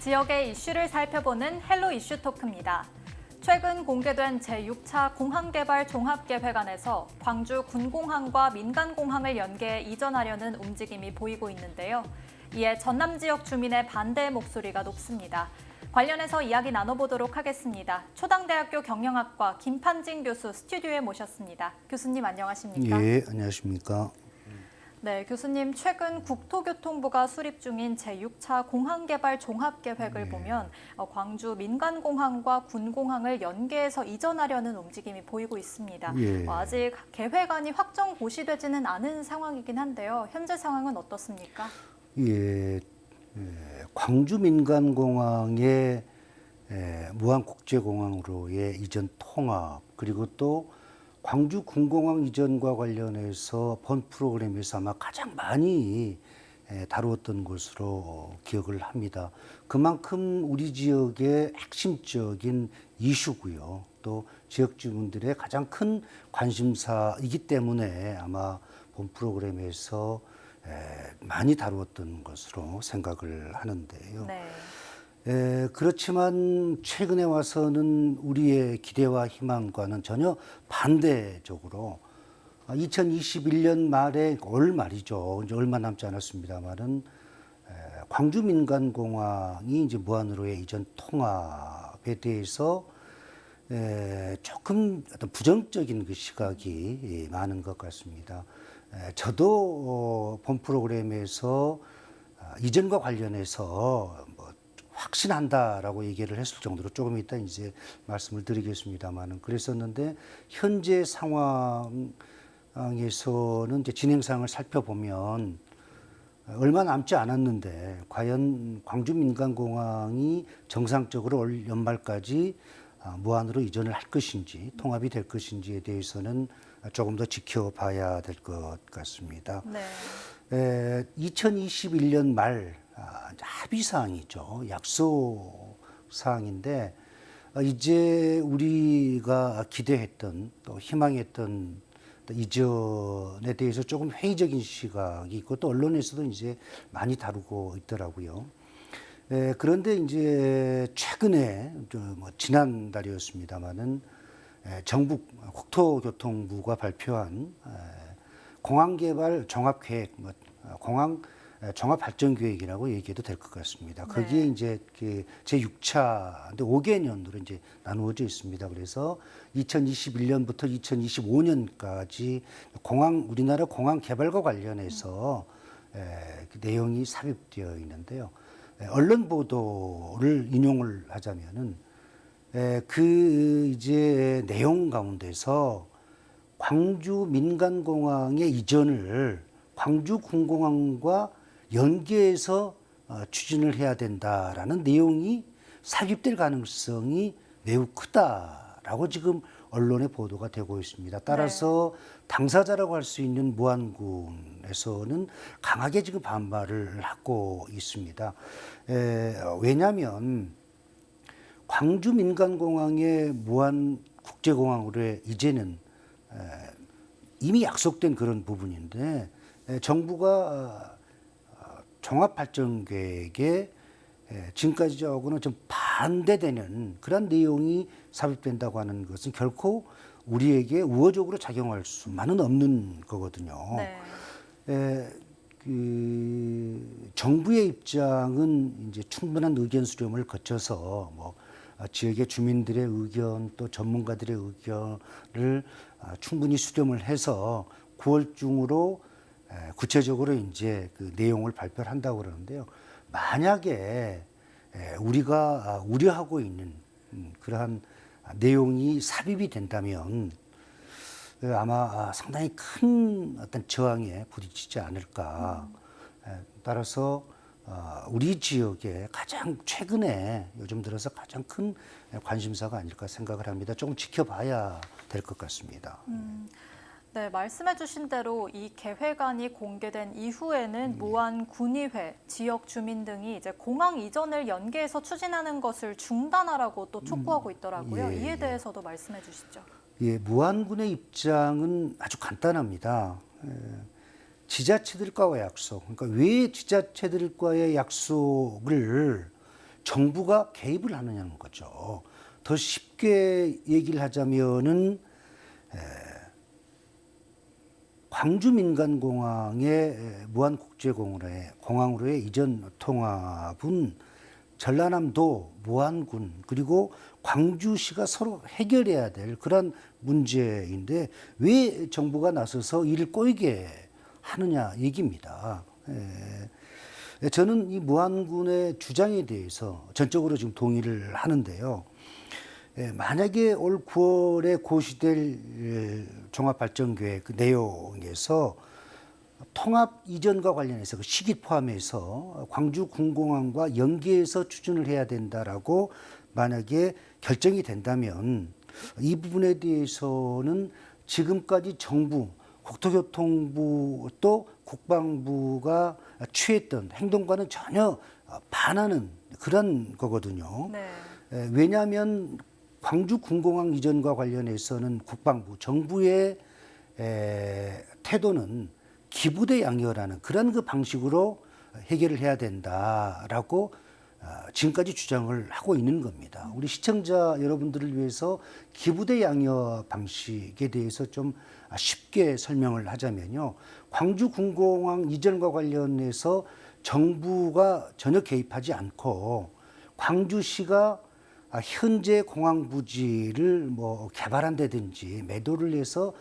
지역의 이슈를 살펴보는 헬로 이슈 토크입니다. 최근 공개된 제6차 공항개발 종합계획안에서 광주 군공항과 민간공항을 연계해 이전하려는 움직임이 보이고 있는데요. 이에 전남 지역 주민의 반대 목소리가 높습니다. 관련해서 이야기 나눠보도록 하겠습니다. 초당대학교 경영학과 김판진 교수 스튜디오에 모셨습니다. 교수님 안녕하십니까? 예, 안녕하십니까? 네, 교수님 최근 국토교통부가 수립 중인 제6차 공항개발 종합계획을 보면 광주 민간공항과 군공항을 연계해서 이전하려는 움직임이 보이고 있습니다. 아직 계획안이 확정 고시되지는 않은 상황이긴 한데요. 현재 상황은 어떻습니까? 광주 민간공항의 무안국제공항으로의 이전 통합, 그리고 또 광주 군공항 이전과 관련해서 본 프로그램에서 아마 가장 많이 다루었던 것으로 기억을 합니다. 그만큼 우리 지역의 핵심적인 이슈고요. 또 지역 주민들의 가장 큰 관심사이기 때문에 아마 본 프로그램에서 많이 다루었던 것으로 생각을 하는데요. 네. 그렇지만 최근에 와서는 우리의 기대와 희망과는 전혀 반대적으로 2021년 말에 올 말이죠. 이제 얼마 남지 않았습니다만은 광주 민간공항이 이제 무안으로의 이전 통합에 대해서 조금 어떤 부정적인 그 시각이 많은 것 같습니다. 저도 본 프로그램에서 이전과 관련해서 확신한다라고 얘기를 했을 정도로 조금 이따 이제 말씀을 드리겠습니다만은 그랬었는데 현재 상황에서는 이제 진행 상황을 살펴보면 얼마 남지 않았는데 과연 광주 민간공항이 정상적으로 올 연말까지 무안으로 이전을 할 것인지 통합이 될 것인지에 대해서는 조금 더 지켜봐야 될 것 같습니다. 네. 2021년 말 합의사항이죠. 약속사항인데 이제 우리가 기대했던 또 희망했던 또 이전에 대해서 조금 회의적인 시각이 있고 또 언론에서도 이제 많이 다루고 있더라고요. 그런데 이제 최근에 지난달이었습니다마는 정부 국토교통부가 발표한 공항개발 종합계획, 공항 종합발전계획이라고 얘기해도 될 것 같습니다. 거기에 이제 제6차, 근데 5개년으로 이제 나누어져 있습니다. 그래서 2021년부터 2025년까지 우리나라 공항 개발과 관련해서 그 내용이 삽입되어 있는데요. 언론 보도를 인용을 하자면은 그 이제 내용 가운데서 광주 민간공항의 이전을 광주 군공항과 연계해서 추진을 해야 된다라는 내용이 삽입될 가능성이 매우 크다라고 지금 언론에 보도가 되고 있습니다. 따라서 당사자라고 할 수 있는 무안군에서는 강하게 지금 반발을 하고 있습니다. 왜냐하면 광주 민간공항의 무안국제공항으로의 이제는 이미 약속된 그런 부분인데 정부가 종합발전계획에 지금까지하고는 좀 반대되는 그런 내용이 삽입된다고 하는 것은 결코 우리에게 우호적으로 작용할 수만은 없는 거거든요. 그 정부의 입장은 이제 충분한 의견 수렴을 거쳐서 지역의 주민들의 의견 또 전문가들의 의견을 충분히 수렴을 해서 9월 중으로 구체적으로 이제 그 내용을 발표를 한다고 그러는데요. 만약에 우리가 우려하고 있는 그러한 내용이 삽입이 된다면 아마 상당히 큰 어떤 저항에 부딪히지 않을까. 따라서 우리 지역에 가장 최근에 요즘 들어서 가장 큰 관심사가 아닐까 생각을 합니다. 조금 지켜봐야 될 것 같습니다. 네, 말씀해 주신 대로 이 계획안이 공개된 이후에는 무안 군의회, 지역 주민 등이 이제 공항 이전을 연계해서 추진하는 것을 중단하라고 또 촉구하고 있더라고요. 이에 대해서도 말씀해 주시죠. 무안군의 입장은 아주 간단합니다. 지자체들과의 약속, 그러니까 왜 지자체들과의 약속을 정부가 개입을 하느냐는 거죠. 더 쉽게 얘기를 하자면은 광주 민간공항의 무안국제공항으로의 이전 통합은 전라남도, 무안군 그리고 광주시가 서로 해결해야 될 그런 문제인데 왜 정부가 나서서 이를 꼬이게 하느냐 얘기입니다. 저는 이 무안군의 주장에 대해서 전적으로 지금 동의를 하는데요. 만약에 올 9월에 고시될 종합발전계획 그 내용에서 통합 이전과 관련해서 그 시기 포함해서 광주 군공항과 연계해서 추진을 해야 된다라고 만약에 결정이 된다면 이 부분에 대해서는 지금까지 정부, 국토교통부 또 국방부가 취했던 행동과는 전혀 반하는 그런 거거든요. 네. 왜냐하면 광주 군공항 이전과 관련해서는 국방부, 정부의 태도는 기부대 양이어라는 그런 그 방식으로 해결을 해야 된다라고 지금까지 주장을 하고 있는 겁니다. 우리 시청자 여러분들을 위해서 기부대 양이어 방식에 대해서 좀 쉽게 설명을 하자면요. 광주 군공항 이전과 관련해서 정부가 전혀 개입하지 않고 광주시가 현재 공항 부지를 뭐 개발한다든지 매도를 해서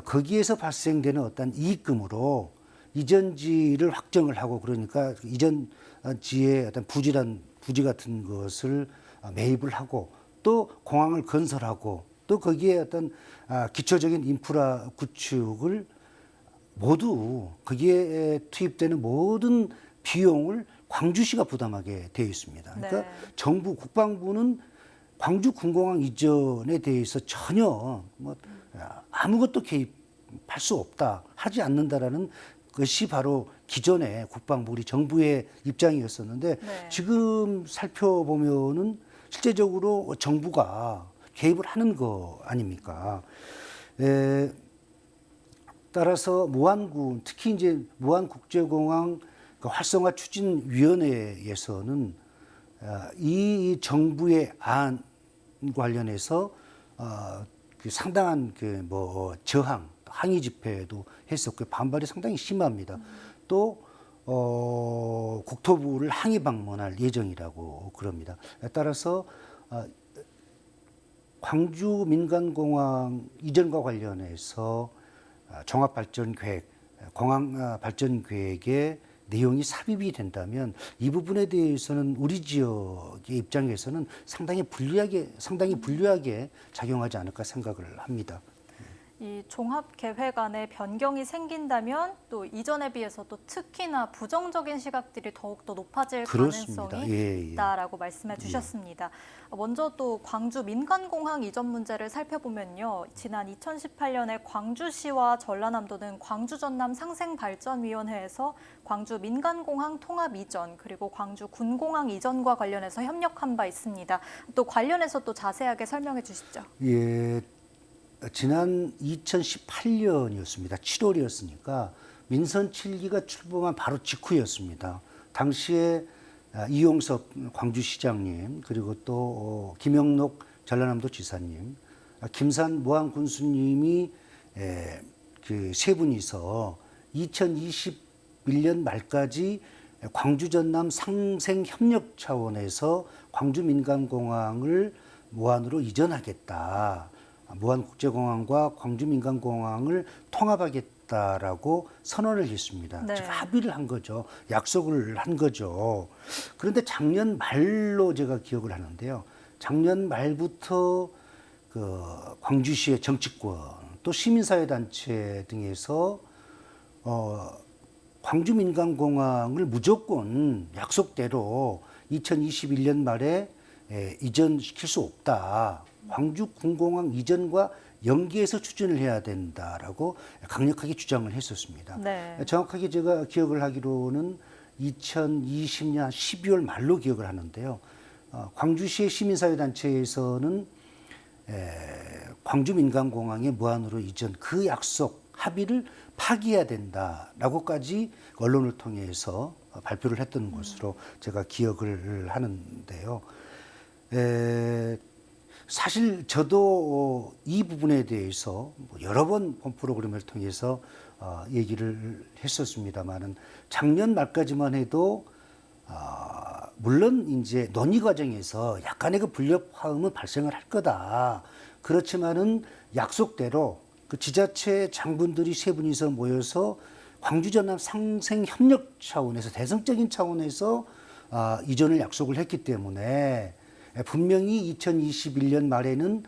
거기에서 발생되는 어떤 이익금으로 이전지를 확정을 하고 그러니까 이전지의 어떤 부지 같은 것을 매입을 하고 또 공항을 건설하고 또 거기에 어떤 기초적인 인프라 구축을 모두 거기에 투입되는 모든 비용을 광주시가 부담하게 되어 있습니다. 그러니까 네. 정부 국방부는 광주 군공항 이전에 대해서 전혀 뭐 아무것도 개입할 수 없다, 하지 않는다라는 것이 바로 기존의 국방부 우리 정부의 입장이었었는데 네. 지금 살펴보면은 실제적으로 정부가 개입을 하는 거 아닙니까? 따라서 무안군 특히 이제 무안국제공항 활성화 추진위원회에서는 이 정부의 안 관련해서 그 상당한 그 뭐 저항, 항의 집회도 했었고 반발이 상당히 심합니다. 또 국토부를 항의 방문할 예정이라고 그럽니다. 따라서 광주 민간공항 이전과 관련해서 종합발전계획, 공항 발전계획에 내용이 삽입이 된다면 이 부분에 대해서는 우리 지역의 입장에서는 상당히 불리하게 작용하지 않을까 생각을 합니다. 이 종합계획 안에 변경이 생긴다면 또 이전에 비해서 또 특히나 부정적인 시각들이 더욱더 높아질 그렇습니다. 가능성이 있다라고 말씀해 주셨습니다. 먼저 또 광주 민간공항 이전 문제를 살펴보면요. 지난 2018년에 광주시와 전라남도는 광주 전남 상생발전위원회에서 광주 민간공항 통합 이전 그리고 광주 군공항 이전과 관련해서 협력한 바 있습니다. 또 관련해서 또 자세하게 설명해 주시죠. 예. 지난 2018년이었습니다. 7월이었으니까 민선 7기가 출범한 바로 직후였습니다. 당시에 이용섭 광주시장님 그리고 또 김영록 전라남도 지사님, 김산 무안군수님이 그 세 분이서 2021년 말까지 광주 전남 상생 협력 차원에서 광주 민간공항을 무안으로 이전하겠다. 무안국제공항과 광주민간공항을 통합하겠다라고 선언을 했습니다. 네. 즉 합의를 한 거죠. 약속을 한 거죠. 그런데 작년 말로 제가 기억을 하는데요. 작년 말부터 그 광주시의 정치권 또 시민사회단체 등에서 광주민간공항을 무조건 약속대로 2021년 말에 이전시킬 수 없다. 광주 군공항 이전과 연계해서 추진을 해야 된다라고 강력하게 주장을 했었습니다. 네. 정확하게 제가 기억을 하기로는 2020년 12월 말로 기억을 하는데요. 광주시의 시민사회단체에서는 광주 민간공항의 무안으로 이전 그 약속 합의를 파기해야 된다라고까지 언론을 통해서 발표를 했던 것으로 제가 기억을 하는데요. 사실 저도 이 부분에 대해서 여러 번 본 프로그램을 통해서 얘기를 했었습니다만은 작년 말까지만 해도 물론 이제 논의 과정에서 약간의 그 불협화음은 발생을 할 거다. 그렇지만은 약속대로 그 지자체 장군들이 세 분이서 모여서 광주 전남 상생 협력 차원에서 대승적인 차원에서 이전을 약속을 했기 때문에 분명히 2021년 말에는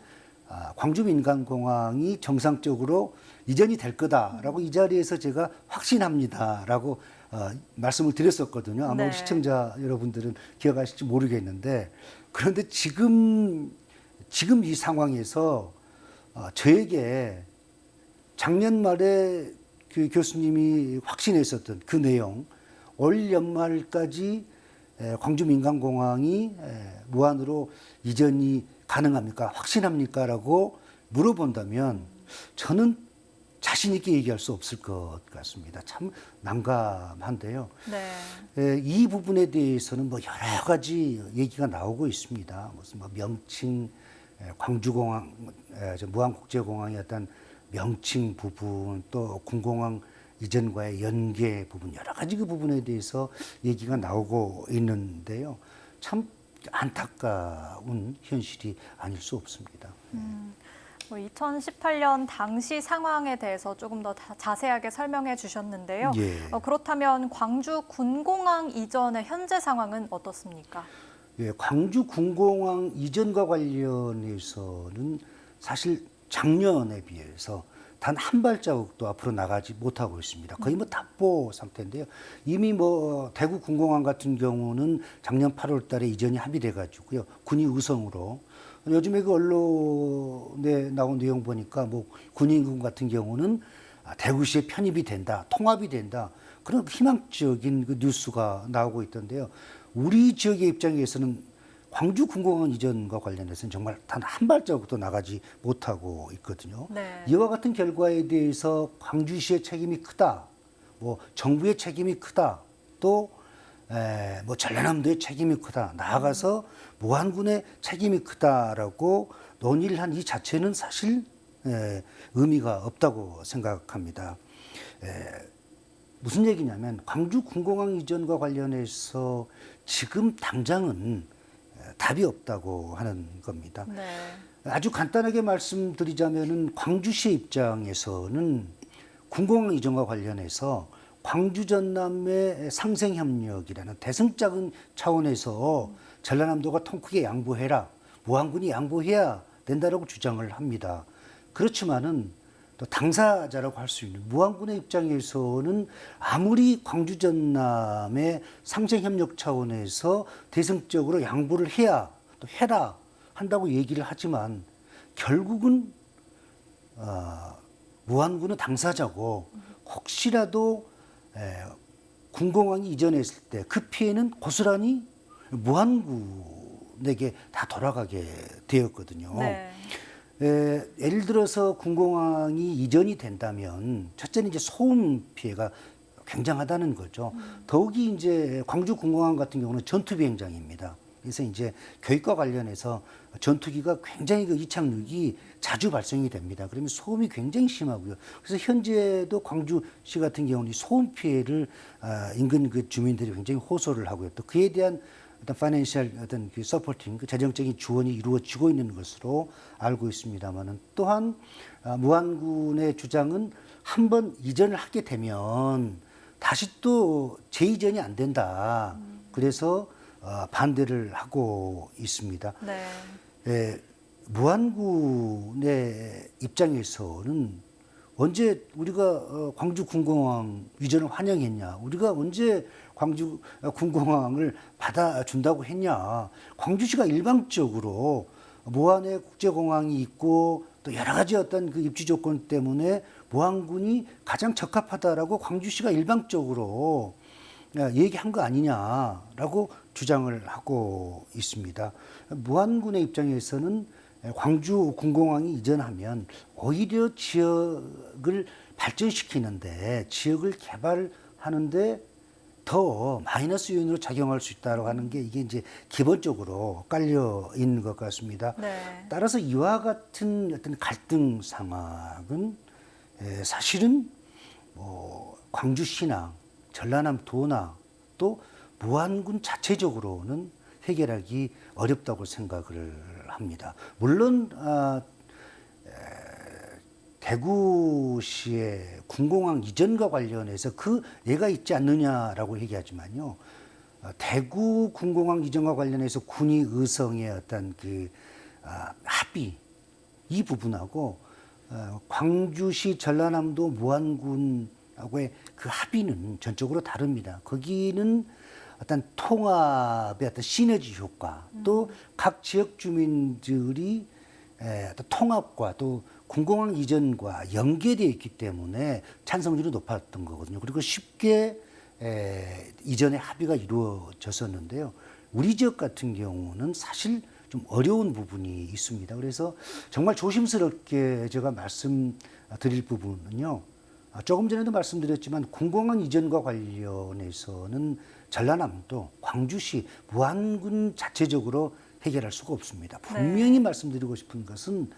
광주 민간공항이 정상적으로 이전이 될 거다라고 이 자리에서 제가 확신합니다라고 말씀을 드렸었거든요. 아마 네. 시청자 여러분들은 기억하실지 모르겠는데 그런데 지금 이 상황에서 저에게 작년 말에 그 교수님이 확신했었던 그 내용 올 연말까지 광주 민간공항이 무한으로 이전이 가능합니까? 확신합니까? 라고 물어본다면 저는 자신 있게 얘기할 수 없을 것 같습니다. 참 난감한데요. 네. 이 부분에 대해서는 뭐 여러 가지 얘기가 나오고 있습니다. 무슨 뭐 명칭, 광주공항, 무안국제공항의 어떤 명칭 부분, 또 군공항 이전과의 연계 부분, 여러 가지 그 부분에 대해서 얘기가 나오고 있는데요. 참 안타까운 현실이 아닐 수 없습니다. 2018년 당시 상황에 대해서 조금 더 자세하게 설명해 주셨는데요. 예. 그렇다면 광주 군공항 이전의 현재 상황은 어떻습니까? 예, 광주 군공항 이전과 관련해서는 사실 작년에 비해서 단 한 발자국도 앞으로 나가지 못하고 있습니다. 거의 뭐 답보 상태인데요. 이미 뭐 대구 군공항 같은 경우는 작년 8월 달에 이전이 합의돼 가지고요. 군이 의성으로 요즘에 그 언론에 나온 내용 보니까 뭐 군인군 같은 경우는 대구시에 편입이 된다, 통합이 된다. 그런 희망적인 그 뉴스가 나오고 있던데요. 우리 지역의 입장에서는 광주 군공항 이전과 관련해서는 정말 단 한 발자국도 나가지 못하고 있거든요. 네. 이와 같은 결과에 대해서 광주시의 책임이 크다, 뭐 정부의 책임이 크다, 또 뭐 전라남도의 책임이 크다, 나아가서 무안군의 책임이 크다라고 논의를 한 이 자체는 사실 의미가 없다고 생각합니다. 무슨 얘기냐면 광주 군공항 이전과 관련해서 지금 당장은 답이 없다고 하는 겁니다. 네. 아주 간단하게 말씀드리자면은 광주시의 입장에서는 군공항 이전과 관련해서 광주 전남의 상생 협력이라는 대승적인 차원에서 전라남도가 통 크게 양보해라, 무안군이 양보해야 된다라고 주장을 합니다. 그렇지만은 또 당사자라고 할 수 있는 무안군의 입장에서는 아무리 광주 전남의 상생 협력 차원에서 대승적으로 양보를 해야 또 해라 한다고 얘기를 하지만 결국은 무안군은 당사자고 혹시라도 군공항이 이전했을 때 그 피해는 고스란히 무안군에게 다 돌아가게 되었거든요. 네. 예를 들어서 군공항이 이전이 된다면 첫째는 이제 소음 피해가 굉장하다는 거죠. 더욱이 이제 광주 군공항 같은 경우는 전투 비행장입니다. 그래서 이제 교육과 관련해서 전투기가 굉장히 그 이착륙이 자주 발생이 됩니다. 그러면 소음이 굉장히 심하고요. 그래서 현재도 광주시 같은 경우는 소음 피해를 인근 그 주민들이 굉장히 호소를 하고요. 또 그에 대한 어떤 파이낸셜 어떤 그 서포팅, 그 재정적인 지원이 이루어지고 있는 것으로 알고 있습니다만은 또한 무안군의 주장은 한번 이전을 하게 되면 다시 또 재이전이 안 된다. 그래서 반대를 하고 있습니다. 네. 무안군의 입장에서는 언제 우리가 광주 군공항 이전을 환영했냐? 우리가 언제 광주 군공항을 받아준다고 했냐? 광주시가 일방적으로 무안에 국제공항이 있고 또 여러 가지 어떤 그 입지 조건 때문에 무안군이 가장 적합하다라고 광주시가 일방적으로 얘기한 거 아니냐라고 주장을 하고 있습니다. 무안군의 입장에서는 광주 군공항이 이전하면 오히려 지역을 발전시키는데 지역을 개발하는데 더 마이너스 요인으로 작용할 수 있다고 하는 게 이게 이제 기본적으로 깔려 있는 것 같습니다. 네. 따라서 이와 같은 어떤 갈등 상황은 사실은 뭐 광주 신항, 전라남 도나 또 무안군 자체적으로는 해결하기 어렵다고 생각을 합니다. 물론 대구시의 군공항 이전과 관련해서 그 예가 있지 않느냐라고 얘기하지만요. 대구 군공항 이전과 관련해서 군의 의성의 어떤 그 합의 이 부분하고 광주시 전라남도 무안군하고의 그 합의는 전적으로 다릅니다. 거기는 어떤 통합의 어떤 시너지 효과 또 각 지역 주민들이 어떤 통합과 또 군공항 이전과 연계되어 있기 때문에 찬성률이 높았던 거거든요. 그리고 쉽게 이전에 합의가 이루어졌었는데요. 우리 지역 같은 경우는 사실 좀 어려운 부분이 있습니다. 그래서 정말 조심스럽게 제가 말씀드릴 부분은요. 조금 전에도 말씀드렸지만 군공항 이전과 관련해서는 전라남도, 광주시, 무안군 자체적으로 해결할 수가 없습니다. 분명히 말씀드리고 싶은 것은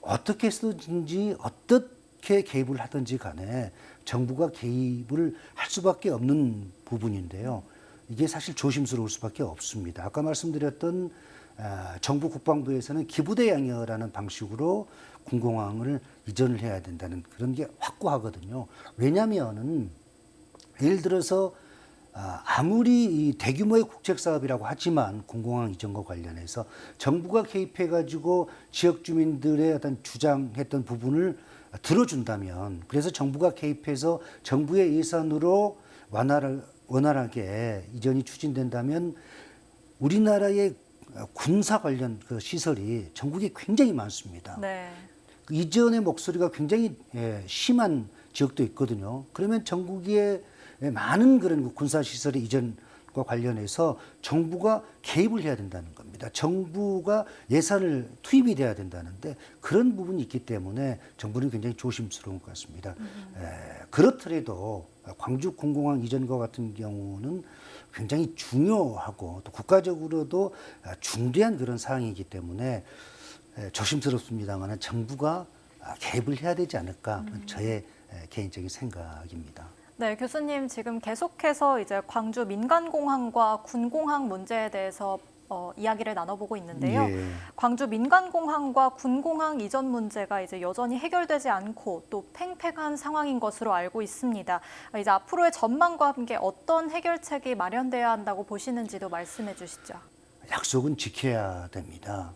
어떻게 해서든지 어떻게 개입을 하든지 간에 정부가 개입을 할 수밖에 없는 부분인데요. 이게 사실 조심스러울 수밖에 없습니다. 아까 말씀드렸던 정부 국방부에서는 기부대 양여라는 방식으로 군공항을 이전을 해야 된다는 그런 게 확고하거든요. 왜냐하면은 예를 들어서 아무리 이 대규모의 국책 사업이라고 하지만 군공항 이전과 관련해서 정부가 개입해가지고 지역 주민들의 어떤 주장했던 부분을 들어준다면, 그래서 정부가 개입해서 정부의 예산으로 원활하게 이전이 추진된다면 우리나라의 군사 관련 그 시설이 전국에 굉장히 많습니다. 네. 이전의 목소리가 굉장히 심한 지역도 있거든요. 그러면 전국에 많은 그런 군사 시설의 이전과 관련해서 정부가 개입을 해야 된다는 겁니다. 정부가 예산을 투입이 돼야 된다는데 그런 부분이 있기 때문에 정부는 굉장히 조심스러운 것 같습니다. 그렇더라도 광주 군공항 이전과 같은 경우는 굉장히 중요하고 또 국가적으로도 중대한 그런 사항이기 때문에 조심스럽습니다만 정부가 개입을 해야 되지 않을까 저의 개인적인 생각입니다. 네, 교수님 지금 계속해서 이제 광주 민간공항과 군공항 문제에 대해서 이야기를 나눠보고 있는데요. 예. 광주 민간공항과 군공항 이전 문제가 이제 여전히 해결되지 않고 또 팽팽한 상황인 것으로 알고 있습니다. 이제 앞으로의 전망과 함께 어떤 해결책이 마련돼야 한다고 보시는지도 말씀해 주시죠. 약속은 지켜야 됩니다.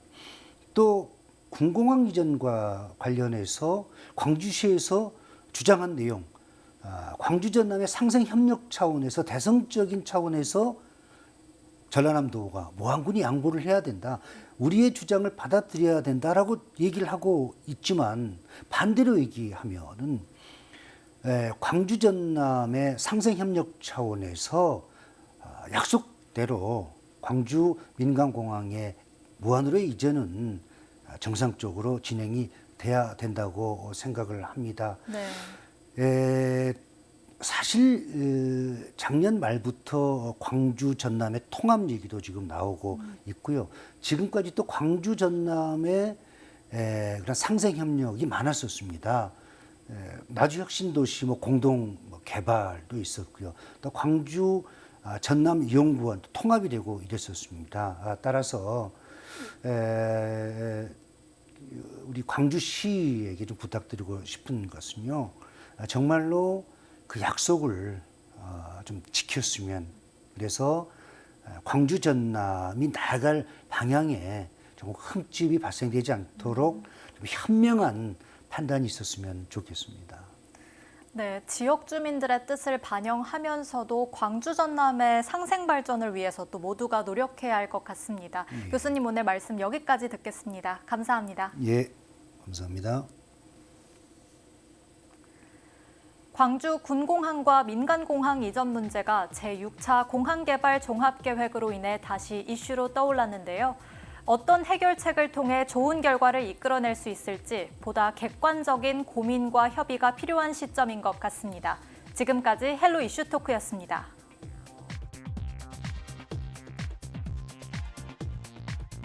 또 군공항 이전과 관련해서 광주시에서 주장한 내용, 광주 전남의 상생 협력 차원에서 대성적인 차원에서 전라남도가 무안군이 양보를 해야 된다. 우리의 주장을 받아들여야 된다라고 얘기를 하고 있지만 반대로 얘기하면은 광주 전남의 상생 협력 차원에서 약속대로 광주 민간공항의 무안으로의 이전은 정상적으로 진행이 돼야 된다고 생각을 합니다. 네. 사실 작년 말부터 광주 전남의 통합 얘기도 지금 나오고 있고요. 지금까지 또 광주 전남의 그런 상생 협력이 많았었습니다. 나주혁신도시 공동 개발도 있었고요. 또 광주 전남 이용구원 통합이 되고 이랬었습니다. 따라서 우리 광주시에게 좀 부탁드리고 싶은 것은요. 정말로 그 약속을 좀 지켰으면, 그래서 광주 전남이 나아갈 방향에 좀 흠집이 발생되지 않도록 좀 현명한 판단이 있었으면 좋겠습니다. 네, 지역 주민들의 뜻을 반영하면서도 광주 전남의 상생 발전을 위해서 또 모두가 노력해야 할 것 같습니다. 교수님 오늘 말씀 여기까지 듣겠습니다. 감사합니다. 예, 감사합니다. 광주 군공항과 민간공항 이전 문제가 제6차 공항개발 종합계획으로 인해 다시 이슈로 떠올랐는데요. 어떤 해결책을 통해 좋은 결과를 이끌어낼 수 있을지 보다 객관적인 고민과 협의가 필요한 시점인 것 같습니다. 지금까지 헬로 이슈 토크였습니다.